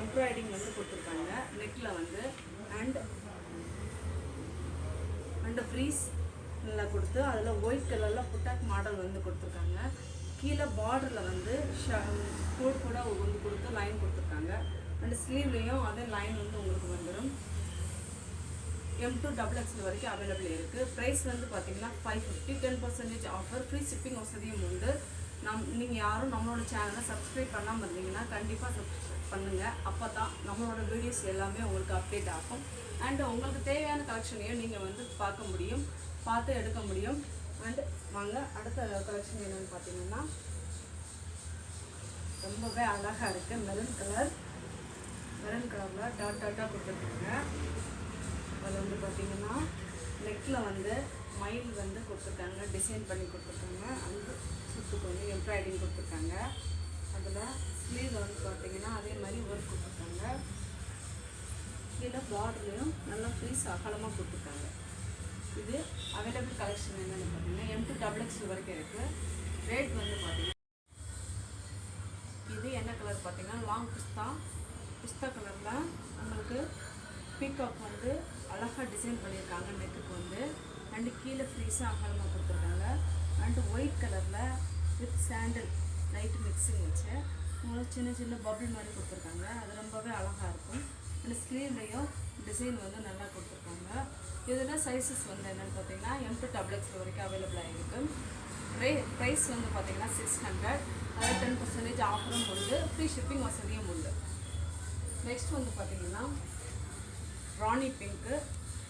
Embroidering வந்து கொடுத்துருக்காங்க நெக்கில் வந்து அண்ட் ஃப்ரீஸ் நல்லா கொடுத்து அதில் ஒயிட் கலரில் புட்டாக் மாடல் வந்து கொடுத்துருக்காங்க. கீழே பார்டரில் வந்து கோட் கூட வந்து கொடுத்து லைன் கொடுத்துருக்காங்க. அண்ட் ஸ்லீவ்லேயும் அதே லைன் வந்து உங்களுக்கு வந்துடும். M2 XXL வரைக்கும் அவைலபிள் இருக்குது. ப்ரைஸ் வந்து பார்த்தீங்கன்னா 550, 10% ஆஃபர், ஃப்ரீ ஷிப்பிங் வசதியும் உண்டு. நீங்கள் யாரும் நம்மளோட சேனலை சப்ஸ்கிரைப் பண்ணாமல் இருந்தீங்கன்னா கண்டிப்பாக சப்ஸ்கிரைப் பண்ணுங்கள். அப்போ தான் நம்மளோட வீடியோஸ் எல்லாமே உங்களுக்கு அப்டேட் ஆகும். அண்ட் உங்களுக்கு தேவையான கலெக்ஷனையும் நீங்கள் வந்து பார்க்க முடியும், பார்த்து எடுக்க முடியும். அண்ட் வாங்க அடுத்த கலெக்ஷன் என்னென்னு பார்த்தீங்கன்னா ரொம்பவே அழகாக இருக்குது. மெரூன் கலரில் டாட்டாக கொடுத்துருக்காங்க. அதில் வந்து பார்த்திங்கன்னா நெக்கில் வந்து மயில் வந்து கொடுத்துருக்காங்க, டிசைன் பண்ணி கொடுத்துருக்காங்க. அந்த சுற்றுக்கு வந்து எம்ப்ராய்டிங் கொடுத்துருக்காங்க. அதில் ஸ்லீவில் வந்து பார்த்திங்கன்னா அதே மாதிரி ஒர்க் கொடுத்துருக்காங்க. கீழே பார்டர்லையும் நல்லா ஃப்ரீஸ் அகலமாக கொடுத்துருக்காங்க. இது அவைலபிள் கலெக்ஷன் என்னென்னு பார்த்தீங்கன்னா M2 XXL வரைக்கும் இருக்குது. ரேட் வந்து பார்த்திங்கன்னா இது என்ன கலர் பார்த்திங்கன்னா லாங் பிஸ்தா கலரில் உங்களுக்கு பீகாக் வந்து அழகாக டிசைன் பண்ணியிருக்காங்க நெக்குக்கு வந்து. அண்டு கீழே ஃப்ரீஸாக அகலமாக கொடுத்துருக்காங்க. அண்டு ஒயிட் கலரில் வித் சாண்டல் லைட்டு மிக்ஸிங் வச்சு உங்களுக்கு சின்ன சின்ன பபிள் மாதிரி கொடுத்துருக்காங்க. அது ரொம்பவே அழகாக இருக்கும். அண்டு ஸ்லீவ்லேயும் டிசைன் வந்து நல்லா கொடுத்துருக்காங்க. இதில் சைஸஸ் வந்து என்னென்னு பார்த்தீங்கன்னா M2 XXL வரைக்கும் அவைலபிளாக இருக்குது. ப்ரைஸ் வந்து பார்த்திங்கன்னா 600, அதாவது 10% ஆஃபரும் உண்டு, ஃப்ரீ ஷிப்பிங் வசதியும் உண்டு. நெக்ஸ்ட் வந்து பார்த்திங்கன்னா ராணி பிங்க்கு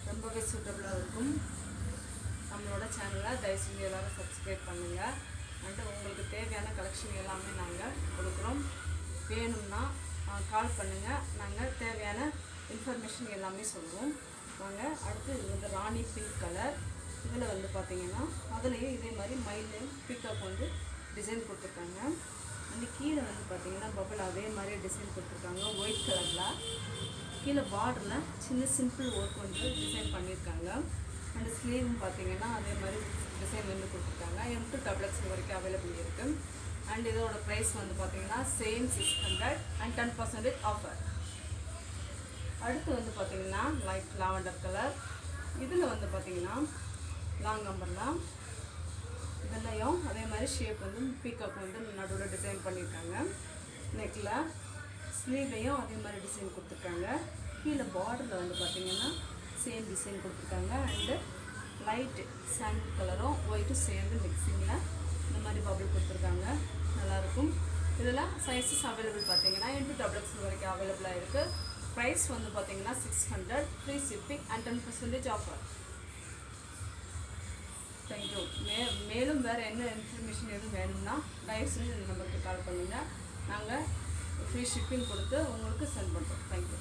ரொம்பவே சூட்டபுளாக இருக்கும். நம்மளோட சேனலை தயவு செஞ்சு எல்லோரும் சப்ஸ்கிரைப் பண்ணுங்கள். அண்டு உங்களுக்கு தேவையான கலெக்ஷன் எல்லாமே நாங்கள் கொடுக்குறோம். வேணும்னா கால் பண்ணுங்கள், நாங்கள் தேவையான இன்ஃபர்மேஷன் எல்லாமே சொல்லுவோம். வாங்க அடுத்து இது வந்து ராணி பிங்க் கலர். இதில் வந்து பார்த்திங்கன்னா அதுலேயும் இதே மாதிரி மயிலையும் பீகாக் வந்து டிசைன் கொடுத்துருக்காங்க. அண்டு கீழே வந்து பார்த்திங்கன்னா பபிள் அதே மாதிரி டிசைன் கொடுத்துருக்காங்க ஒயிட் கலரில். கீழே பார்டரில் சின்ன சிம்பிள் ஒர்க் வந்து டிசைன் பண்ணியிருக்காங்க. அண்டு ஸ்லீவும் பார்த்திங்கன்னா அதே மாதிரி டிசைன் வந்து கொடுத்துருக்காங்க. M2 XXL வரைக்கும் அவைலபிள் இருக்குது. அண்ட் இதோட ப்ரைஸ் வந்து பார்த்திங்கன்னா சேம் 600 அண்ட் 10% ஆஃபர். அடுத்து வந்து பார்த்திங்கன்னா லைட் லாவெண்டர் கலர். இதில் வந்து பார்த்திங்கன்னா லாங் நம்பர்லாம் இதெல்லையும் அதே மாதிரி ஷேப் வந்து பீகாக் வந்து நடுவில் டிசைன் பண்ணியிருக்காங்க. நெக்கில் ஸ்லீவ்லையும் அதே மாதிரி டிசைன் கொடுத்துருக்காங்க. கீழே பார்டரில் வந்து பார்த்திங்கன்னா சேம் டிசைன் கொடுத்துருக்காங்க. அண்டு லைட்டு சாண்டில் கலரும் ஒயிட்டும் சேர்ந்து மிக்சிங்கில் இந்த மாதிரி பபிள் கொடுத்துருக்காங்க. நல்லாயிருக்கும். இதில் சைஸஸ் அவைலபிள் பார்த்திங்கன்னா M2 XXL வரைக்கும் அவைலபிளாக இருக்குது. ப்ரைஸ் வந்து பார்த்திங்கன்னா 600, free shipping and 10% offer. Thank you. மேலும் வேறு என்ன இன்ஃபர்மேஷன் எதுவும் வேணும்னா தயவு செஞ்சு இந்த நம்பருக்கு கால் பண்ணுங்கள். நாங்கள் ஃப்ரீ ஷிப்பிங் கொடுத்து உங்களுக்கு சென்ட் பண்ணுறோம். தேங்க்யூ.